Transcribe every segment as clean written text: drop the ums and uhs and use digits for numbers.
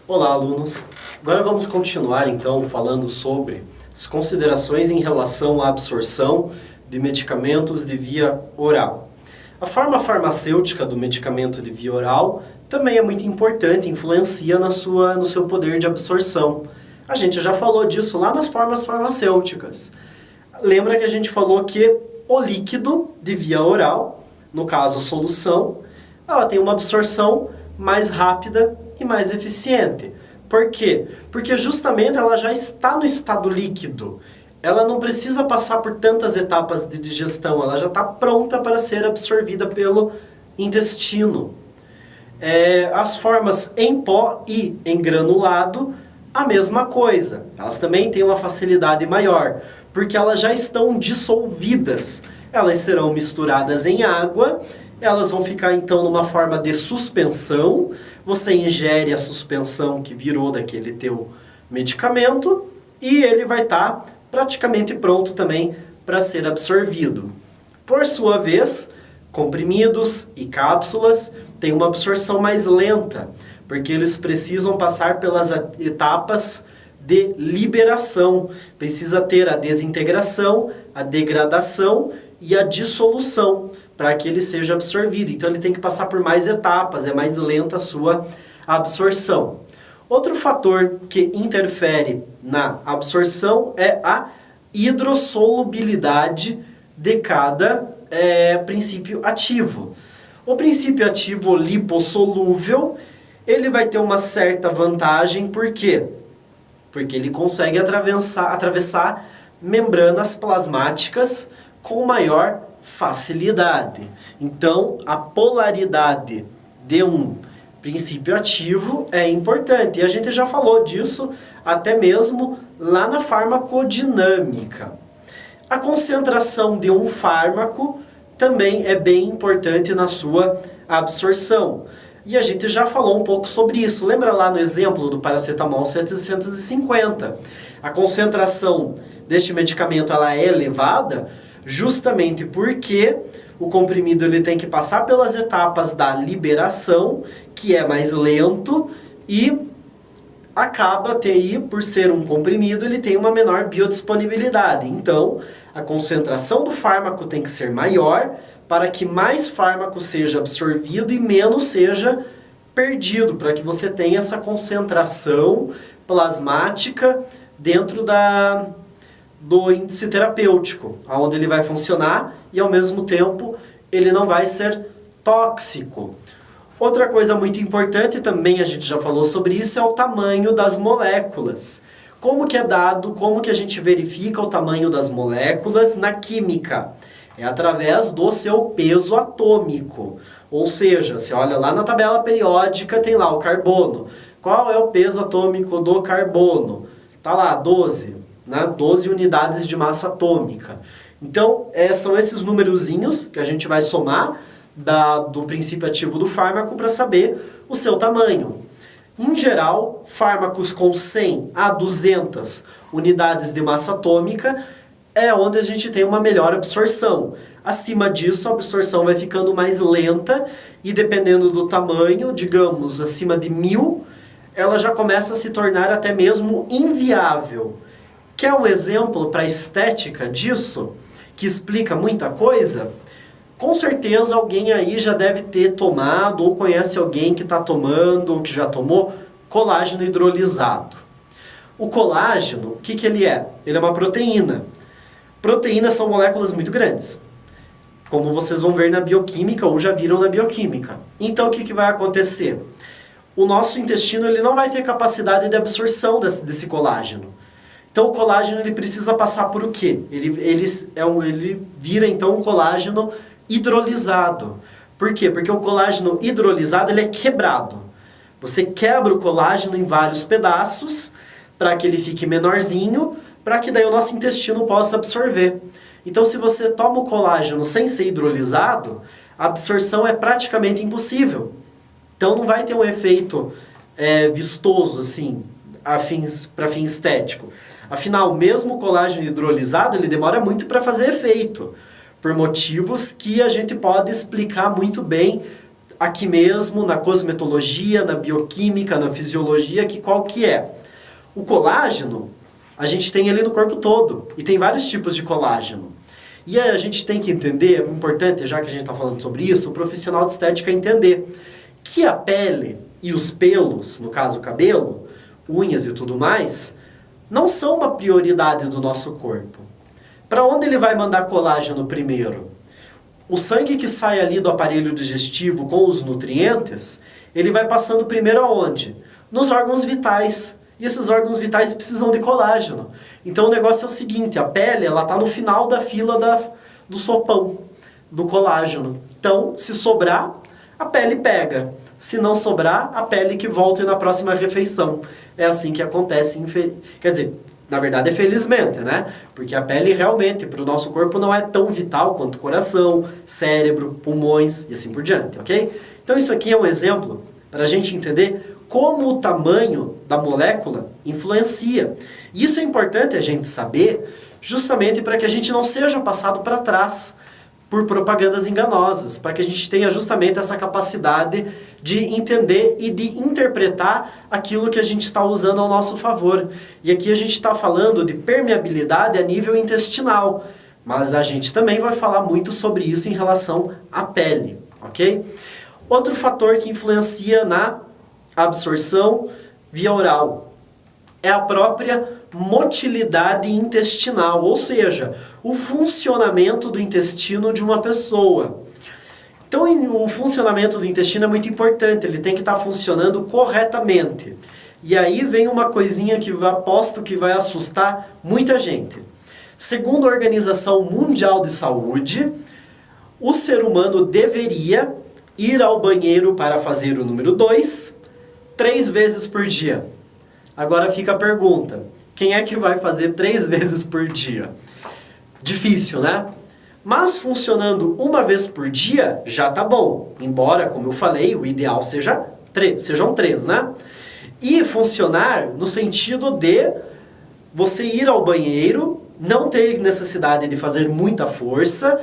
Olá, alunos! Agora vamos continuar, então, falando sobre as considerações em relação à absorção de medicamentos de via oral. A forma farmacêutica do medicamento de via oral também é muito importante, influencia no seu poder de absorção. A gente já falou disso lá nas formas farmacêuticas. Lembra que a gente falou que o líquido de via oral, no caso a solução, ela tem uma absorção mais rápida e mais eficiente. Por quê? Porque justamente ela já está no estado líquido. Ela não precisa passar por tantas etapas de digestão, ela já está pronta para ser absorvida pelo intestino. As formas em pó e em granulado, a mesma coisa. Elas também têm uma facilidade maior, porque elas já estão dissolvidas. Elas serão misturadas em água, elas vão ficar então numa forma de suspensão. Você ingere a suspensão que virou daquele teu medicamento e ele vai estar praticamente pronto também para ser absorvido. Por sua vez, comprimidos e cápsulas têm uma absorção mais lenta, porque eles precisam passar pelas etapas de liberação. Precisa ter a desintegração, a degradação e a dissolução para que ele seja absorvido. Então ele tem que passar por mais etapas, é mais lenta a sua absorção. Outro fator que interfere na absorção é a hidrossolubilidade de cada princípio ativo. O princípio ativo lipossolúvel, ele vai ter uma certa vantagem, por quê? Porque ele consegue atravessar membranas plasmáticas com maior facilidade. Então, a polaridade de um princípio ativo é importante. E a gente já falou disso até mesmo lá na farmacodinâmica. A concentração de um fármaco também é bem importante na sua absorção. E a gente já falou um pouco sobre isso. Lembra lá no exemplo do paracetamol 750? A concentração deste medicamento ela é elevada justamente porque o comprimido ele tem que passar pelas etapas da liberação, que é mais lento, e acaba por ser um comprimido, ele tem uma menor biodisponibilidade. Então, a concentração do fármaco tem que ser maior para que mais fármaco seja absorvido e menos seja perdido, para que você tenha essa concentração plasmática dentro do índice terapêutico, onde ele vai funcionar e ao mesmo tempo ele não vai ser tóxico. Outra coisa muito importante, também a gente já falou sobre isso, é o tamanho das moléculas. Como que é dado, como que a gente verifica o tamanho das moléculas na química? É através do seu peso atômico. Ou seja, você olha lá na tabela periódica, tem lá o carbono. Qual é o peso atômico do carbono? Tá lá, 12. 12 unidades de massa atômica. Então, são esses numerozinhos que a gente vai somar do princípio ativo do fármaco para saber o seu tamanho. Em geral, fármacos com 100 a 200 unidades de massa atômica é onde a gente tem uma melhor absorção. Acima disso, a absorção vai ficando mais lenta e dependendo do tamanho, digamos, acima de 1000, ela já começa a se tornar até mesmo inviável. Quer um exemplo para a estética disso, que explica muita coisa? Com certeza alguém aí já deve ter tomado ou conhece alguém que está tomando ou que já tomou colágeno hidrolisado. O colágeno, o que ele é? Ele é uma proteína. Proteínas são moléculas muito grandes, como vocês vão ver na bioquímica ou já viram na bioquímica. Então o que vai acontecer? O nosso intestino ele não vai ter capacidade de absorção desse colágeno. Então o colágeno ele precisa passar por o quê? Ele vira então um colágeno hidrolisado. Por quê? Porque o colágeno hidrolisado ele é quebrado. Você quebra o colágeno em vários pedaços para que ele fique menorzinho, para que daí o nosso intestino possa absorver. Então se você toma o colágeno sem ser hidrolisado, a absorção é praticamente impossível. Então não vai ter um efeito vistoso assim, para fim estético. Afinal, mesmo o colágeno hidrolisado, ele demora muito para fazer efeito, por motivos que a gente pode explicar muito bem aqui mesmo, na cosmetologia, na bioquímica, na fisiologia, que qual que é? O colágeno, a gente tem ele no corpo todo, e tem vários tipos de colágeno. E aí a gente tem que entender, é importante, já que a gente está falando sobre isso, o profissional de estética entender que a pele e os pelos, no caso o cabelo, unhas e tudo mais, não são uma prioridade do nosso corpo. Para onde ele vai mandar colágeno primeiro? O sangue que sai ali do aparelho digestivo com os nutrientes, ele vai passando primeiro aonde? Nos órgãos vitais. E esses órgãos vitais precisam de colágeno. Então o negócio é o seguinte, a pele ela está no final da fila do sopão, do colágeno. Então, se sobrar, a pele pega. Se não sobrar, a pele que volta na próxima refeição. É assim que acontece, quer dizer, na verdade é felizmente, né? Porque a pele realmente, para o nosso corpo, não é tão vital quanto o coração, cérebro, pulmões e assim por diante, ok? Então isso aqui é um exemplo para a gente entender como o tamanho da molécula influencia. E isso é importante a gente saber, justamente para que a gente não seja passado para trás por propagandas enganosas, para que a gente tenha justamente essa capacidade de entender e de interpretar aquilo que a gente está usando ao nosso favor. E aqui a gente está falando de permeabilidade a nível intestinal, mas a gente também vai falar muito sobre isso em relação à pele, ok? Outro fator que influencia na absorção via oral é a própria motilidade intestinal, ou seja, o funcionamento do intestino de uma pessoa. Então, o funcionamento do intestino é muito importante, ele tem que estar funcionando corretamente. E aí vem uma coisinha que eu aposto que vai assustar muita gente. Segundo a Organização Mundial de Saúde, o ser humano deveria ir ao banheiro para fazer o número 2, 3 vezes por dia. Agora fica a pergunta, quem é que vai fazer 3 vezes por dia? Difícil, né? Mas funcionando uma vez por dia, já tá bom. Embora, como eu falei, o ideal sejam 3, né? E funcionar no sentido de você ir ao banheiro, não ter necessidade de fazer muita força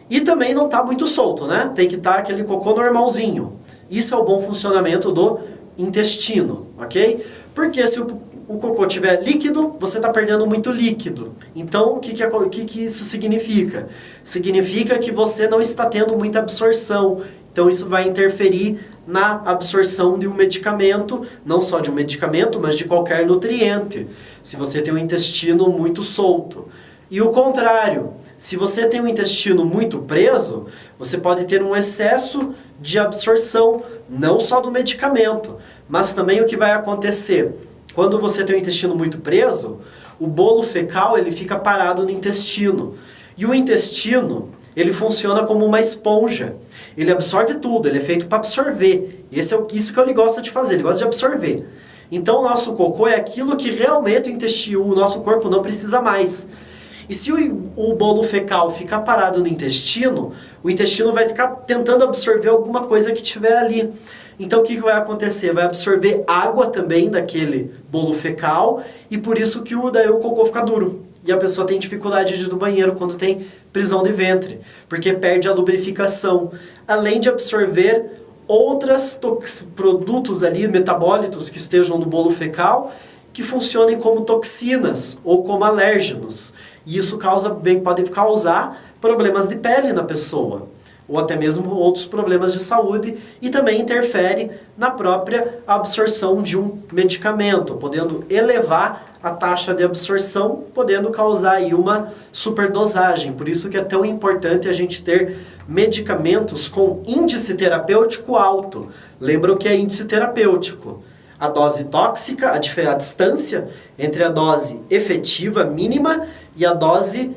e também não tá muito solto, né? Tem que estar aquele cocô normalzinho. Isso é o bom funcionamento do intestino, ok? Porque se o cocô tiver líquido, você está perdendo muito líquido. Então, o que isso significa? Significa que você não está tendo muita absorção. Então, isso vai interferir na absorção de um medicamento, não só de um medicamento, mas de qualquer nutriente, se você tem um intestino muito solto. E o contrário, se você tem um intestino muito preso, você pode ter um excesso de absorção, não só do medicamento, mas também o que vai acontecer. Quando você tem o intestino muito preso, o bolo fecal ele fica parado no intestino. E o intestino, ele funciona como uma esponja. Ele absorve tudo, ele é feito para absorver. Isso que ele gosta de fazer, ele gosta de absorver. Então o nosso cocô é aquilo que realmente o nosso corpo não precisa mais. E se o bolo fecal ficar parado no intestino, o intestino vai ficar tentando absorver alguma coisa que tiver ali. Então o que vai acontecer? Vai absorver água também daquele bolo fecal e por isso que daí o cocô fica duro. E a pessoa tem dificuldade de ir do banheiro quando tem prisão de ventre, porque perde a lubrificação. Além de absorver outros produtos ali, metabólitos que estejam no bolo fecal, que funcionem como toxinas ou como alérgenos. E isso pode causar problemas de pele na pessoa, ou até mesmo outros problemas de saúde, e também interfere na própria absorção de um medicamento, podendo elevar a taxa de absorção, podendo causar aí uma superdosagem. Por isso que é tão importante a gente ter medicamentos com índice terapêutico alto. Lembra o que é índice terapêutico? A dose tóxica, a distância entre a dose efetiva mínima e a dose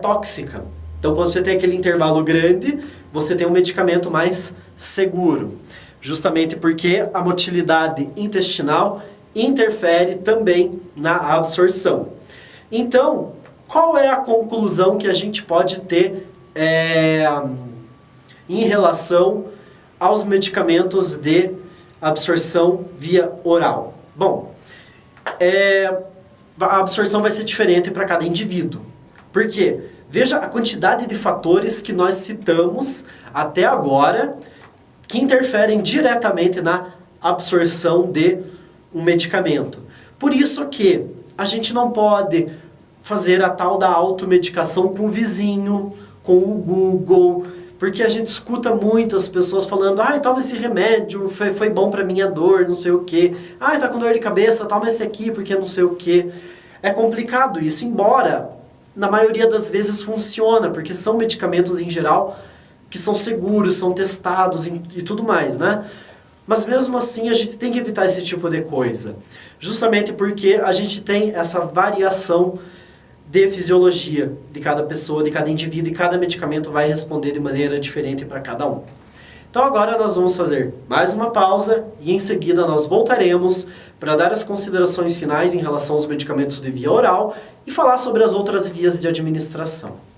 tóxica. Então, quando você tem aquele intervalo grande, você tem um medicamento mais seguro. Justamente porque a motilidade intestinal interfere também na absorção. Então, qual é a conclusão que a gente pode ter em relação aos medicamentos de absorção via oral? Bom, a absorção vai ser diferente para cada indivíduo. Por quê? Veja a quantidade de fatores que nós citamos até agora que interferem diretamente na absorção de um medicamento. Por isso que a gente não pode fazer a tal da automedicação com o vizinho, com o Google, porque a gente escuta muito as pessoas falando, toma esse remédio, foi bom pra minha dor, não sei o quê. Tá com dor de cabeça, toma esse aqui porque não sei o quê. É complicado isso, embora na maioria das vezes funciona, porque são medicamentos em geral que são seguros, são testados e tudo mais, né? Mas mesmo assim a gente tem que evitar esse tipo de coisa. Justamente porque a gente tem essa variação de fisiologia de cada pessoa, de cada indivíduo, e cada medicamento vai responder de maneira diferente para cada um. Então agora nós vamos fazer mais uma pausa e em seguida nós voltaremos para dar as considerações finais em relação aos medicamentos de via oral e falar sobre as outras vias de administração.